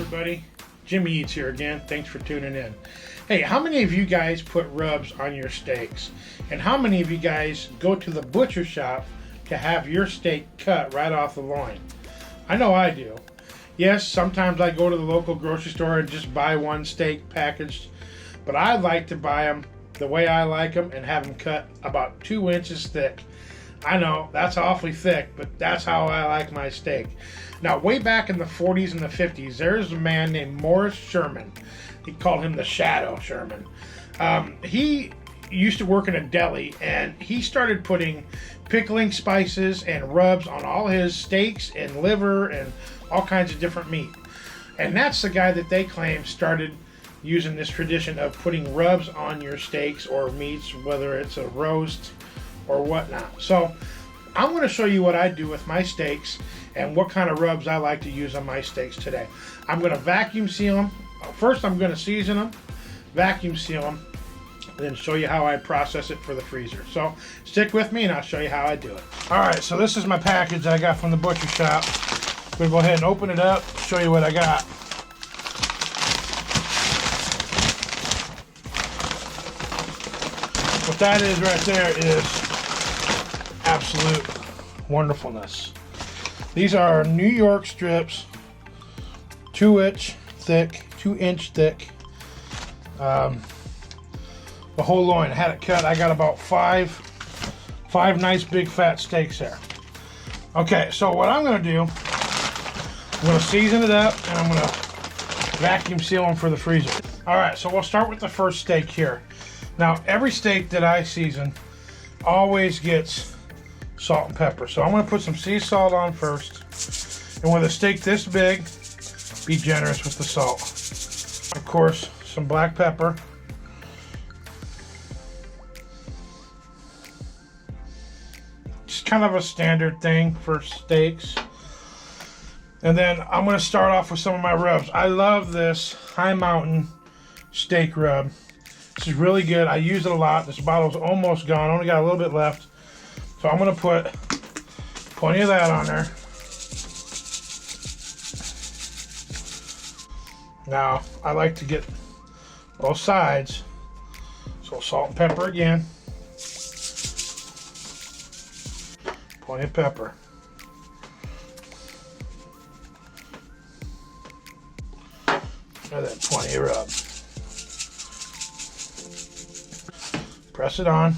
everybody, Jimmy Eats here again. Thanks for tuning in. Hey, how many of you guys put rubs on your steaks? And how many of you guys go to the butcher shop to have your steak cut right off the loin? I know I do. Yes, sometimes I go to the local grocery store and just buy one steak packaged, but I like to buy them the way I like them and have them cut about 2 inches thick. I know, that's awfully thick, but that's how I like my steak. Now, way back in the 40s and the 50s, there's a man named Morris Sherman. He called him the Shadow Sherman. He used to work in a deli, and he started putting pickling spices and rubs on all his steaks and liver and all kinds of different meat. And that's the guy that they claim started using this tradition of putting rubs on your steaks or meats, whether it's a roast or whatnot. So I'm going to show you what I do with my steaks and what kind of rubs I like to use on my steaks today. I'm going to vacuum seal them. First, I'm going to season them, vacuum seal them, then show you how I process it for the freezer. So stick with me and I'll show you how I do it. All right, so this is my package I got from the butcher shop. I'm going to go ahead and open it up, show you what I got. What that is right there is absolute wonderfulness. These are New York strips, 2-inch thick. The whole loin. I had it cut. I got about five nice big fat steaks there. Okay, so what I'm going to do, I'm going to season it up and I'm going to vacuum seal them for the freezer. All right, so we'll start with the first steak here. Now, every steak that I season always gets salt and pepper. So I'm going to put some sea salt on first. And with a steak this big, be generous with the salt. Of course, some black pepper. Just kind of a standard thing for steaks. And then I'm going to start off with some of my rubs. I love this High Mountain steak rub. This is really good. I use it a lot. This bottle's almost gone. Only got a little bit left. So I'm going to put plenty of that on there. Now, I like to get both sides. So salt and pepper again. Plenty of pepper. And then plenty of rub. Press it on.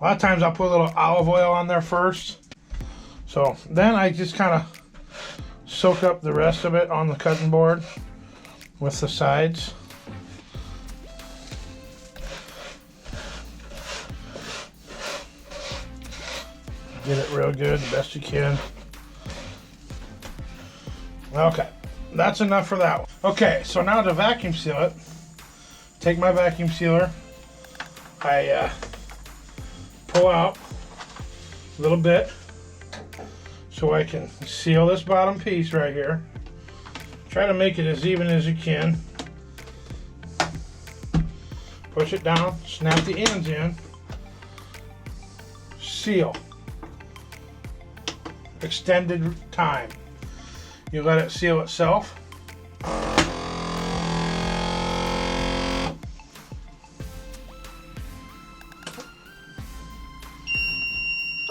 A lot of times I'll put a little olive oil on there first. So then I just kind of soak up the rest of it on the cutting board with the sides. Get it real good, the best you can. Okay, that's enough for that one. Okay, so now to vacuum seal it, take my vacuum sealer. I pull out a little bit so I can seal this bottom piece right here. Try to make it as even as you can. Push it down, snap the ends in, seal. Extended time. You let it seal itself.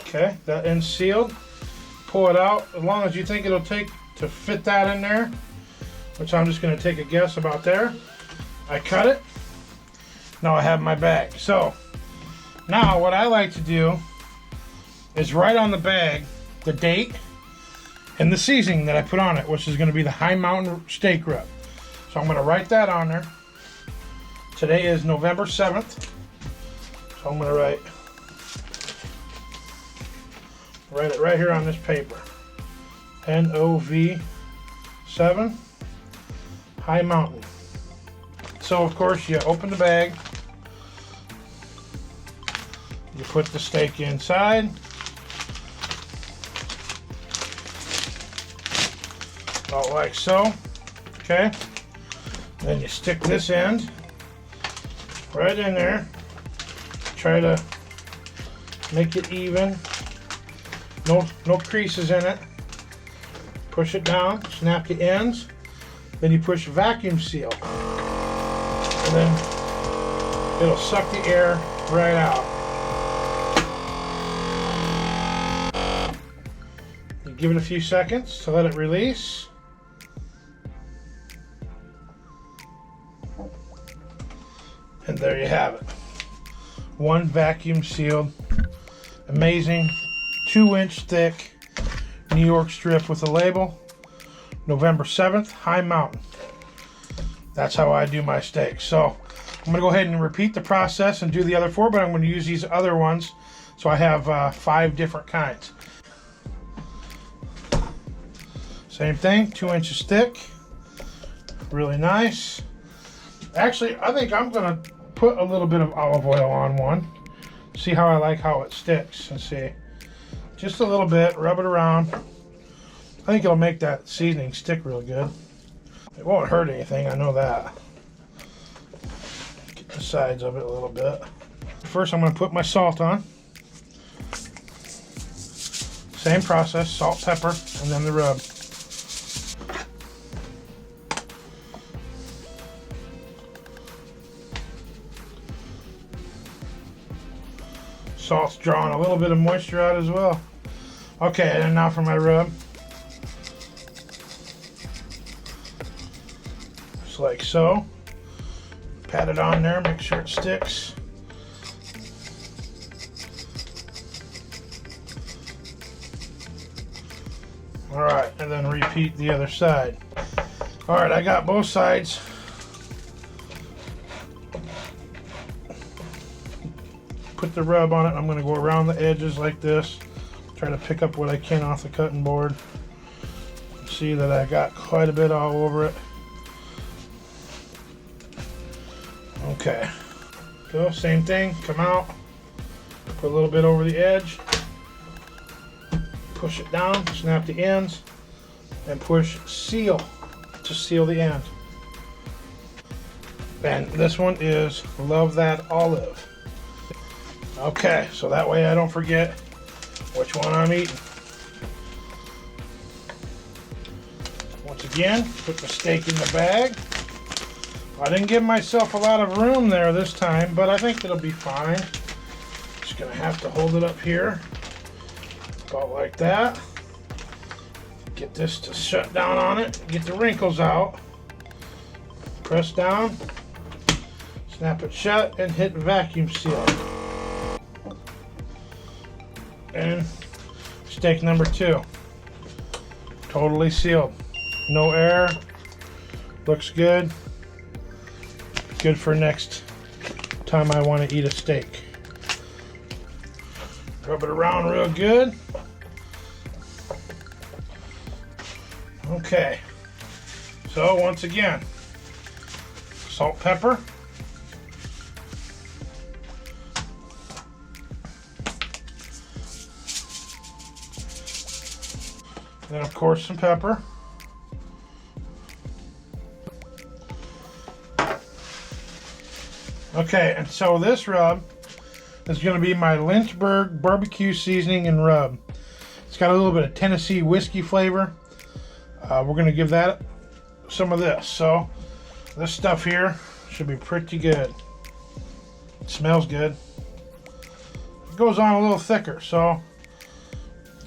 Okay, that end's sealed. Pull it out as long as you think it'll take to fit that in there, which I'm just going to take a guess about there. I cut it. Now I have my bag. So now what I like to do is write on the bag the date and the seasoning that I put on it, which is going to be the High Mountain steak rub. So I'm going to write that on there. Today is November 7th. So I'm going to write it right here on this paper. NOV 7 High Mountain. So of course you open the bag, you put the steak inside, about like so. Okay, then you stick this end right in there, try to make it even. No creases in it. push it down, snap the ends, then you push vacuum seal, and then it'll suck the air right out. You give it a few seconds to let it release. And there you have it. One vacuum sealed, amazing 2-inch thick New York strip with a label. November 7th, High Mountain. That's how I do my steaks. So I'm gonna go ahead and repeat the process and do the other 4, but I'm gonna use these other ones. So I have 5 different kinds. Same thing, 2 inches thick. Really nice. Actually, I think I'm gonna put a little bit of olive oil on one. See how I like how it sticks, and see. Just a little bit, rub it around. I think it'll make that seasoning stick real good. It won't hurt anything, I know that. Get the sides of it a little bit. First I'm gonna put my salt on. Same process, salt, pepper, and then the rub. Salt's drawing a little bit of moisture out as well. Okay, and now for my rub. Just like so. Pat it on there, make sure it sticks. Alright, and then repeat the other side. Alright, I got both sides. Put the rub on it. I'm going to go around the edges like this. Try to pick up what I can off the cutting board. See that I got quite a bit all over it. Okay. Go, same thing. Come out. Put a little bit over the edge. Push it down. Snap the ends. And push seal to seal the end. And this one is Love That Olive. Okay, so that way I don't forget which one I'm eating. Once again, put the steak in the bag. I didn't give myself a lot of room there this time, but I think it'll be fine. Just gonna have to hold it up here, about like that. Get this to shut down on it, get the wrinkles out. Press down, snap it shut, and hit vacuum seal. And steak number 2, totally sealed, no air, looks good. Good for next time I want to eat a steak. Rub it around real good. Okay, so once again, salt, pepper. And then of course some pepper. Okay, and so this rub is going to be my Lynchburg barbecue seasoning and rub. It's got a little bit of Tennessee whiskey flavor. We're going to give that some of this. So this stuff here should be pretty good. It smells good. It goes on a little thicker, so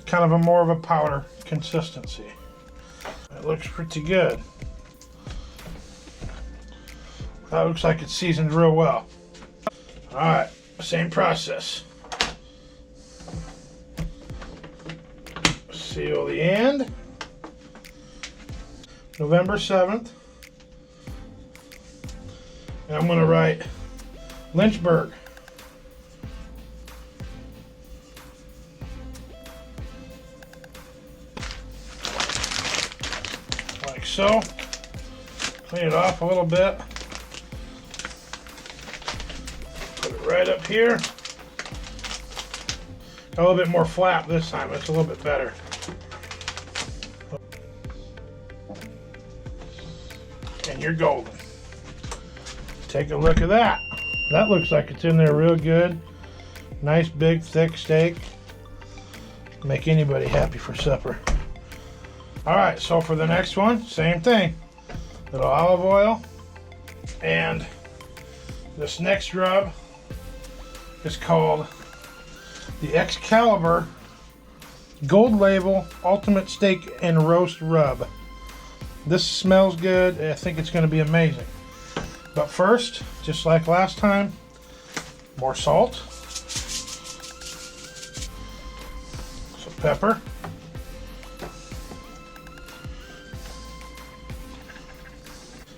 kind of a more of a powder consistency. It looks pretty good. That looks like it's seasoned real well. Alright, same process. Seal the end. November 7th. And I'm going to write Lynchburg. Like so. Clean it off a little bit. Put it right up here. Got a little bit more flap this time. It's a little bit better. And you're golden. Take a look at that. That looks like it's in there real good. Nice big thick steak. Make anybody happy for supper. All right, so for the next one, same thing. Little olive oil. And this next rub is called the Excalibur Gold Label Ultimate Steak and Roast Rub. This smells good. I think it's going to be amazing. But first, just like last time, more salt, some pepper,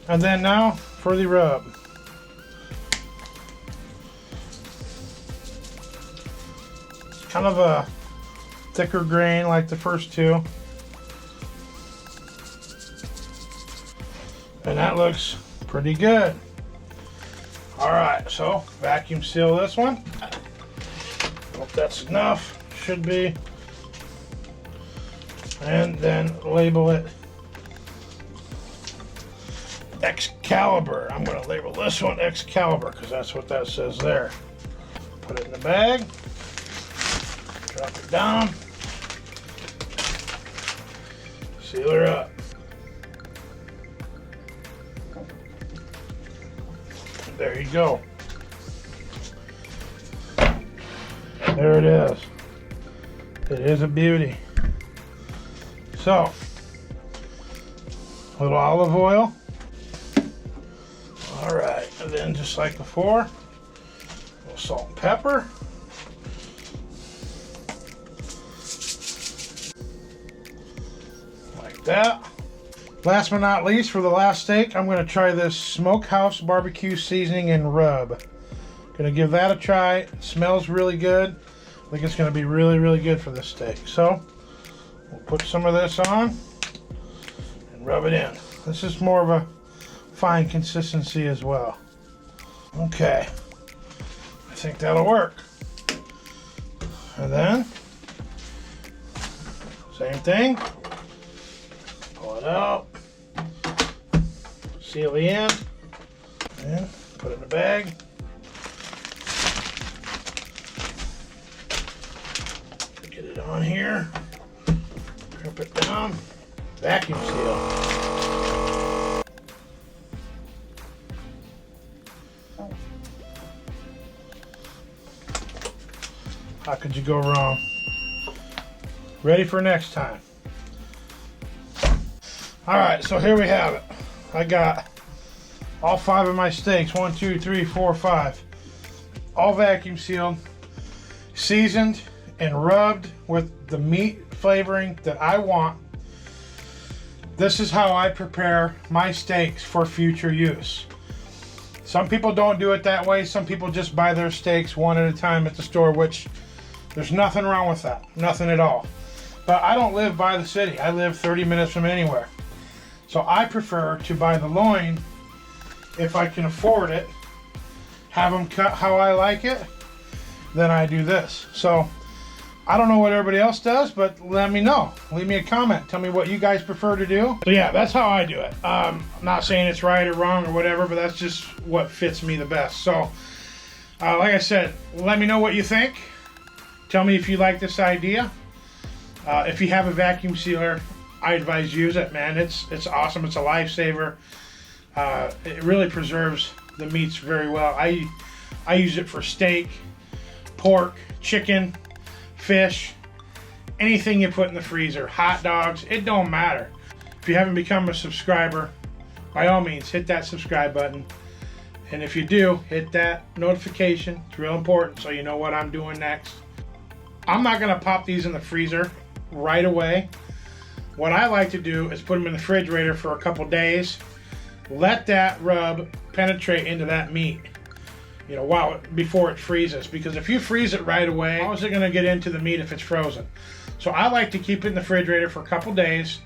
and then now for the rub. It's kind of a thicker grain like the first two. And that looks pretty good. All right, so vacuum seal this one. Hope that's enough, should be. And then label it Excalibur. I'm gonna label this one Excalibur because that's what that says there. Put it in the bag, drop it down, seal her up. There you go. There it is. It is a beauty. So, a little olive oil. All right, and then just like before, a little salt and pepper. Like that. Last but not least, for the last steak, I'm going to try this Smokehouse Barbecue Seasoning and Rub. Going to give that a try. It smells really good. I think it's going to be really, really good for this steak. So, we'll put some of this on and rub it in. This is more of a fine consistency as well. Okay. I think that'll work. And then, same thing. Pull it out. Seal the end. And put it in the bag. Get it on here. Crimp it down. Vacuum seal. How could you go wrong? Ready for next time. All right, so here we have it. I got all 5 of my steaks, 1, 2, 3, 4, 5, all vacuum sealed, seasoned and rubbed with the meat flavoring that I want. This is how I prepare my steaks for future use. Some people don't do it that way. Some people just buy their steaks one at a time at the store, which there's nothing wrong with that, nothing at all. But I don't live by the city. I live 30 minutes from anywhere. So I prefer to buy the loin, if I can afford it, have them cut how I like it, then I do this. So I don't know what everybody else does, but let me know. Leave me a comment. Tell me what you guys prefer to do. So yeah, that's how I do it. I'm not saying it's right or wrong or whatever, but that's just what fits me the best. So like I said, let me know what you think. Tell me if you like this idea. If you have a vacuum sealer, I advise use it, man. It's awesome. It's a lifesaver. It really preserves the meats very well. I use it for steak, pork, chicken, fish, anything you put in the freezer, hot dogs, it don't matter. If you haven't become a subscriber, by all means, hit that subscribe button. And if you do, hit that notification. It's real important so you know what I'm doing next. I'm not gonna pop these in the freezer right away. What I like to do is put them in the refrigerator for a couple days. Let that rub penetrate into that meat, you know, before it freezes. Because if you freeze it right away, how is it gonna get into the meat if it's frozen? So I like to keep it in the refrigerator for a couple days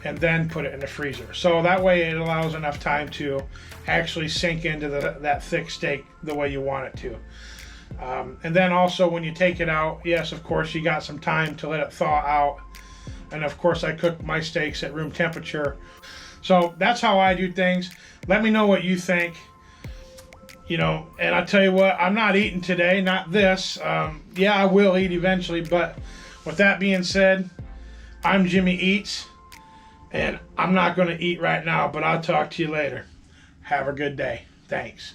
and then put it in the freezer. So that way it allows enough time to actually sink into that thick steak the way you want it to. And then also when you take it out, yes, of course, you got some time to let it thaw out. And of course, I cook my steaks at room temperature. So that's how I do things. Let me know what you think. You know, and I'll tell you what, I'm not eating today, not this. Yeah, I will eat eventually, but with that being said, I'm Jimmy Eats. And I'm not going to eat right now, but I'll talk to you later. Have a good day. Thanks.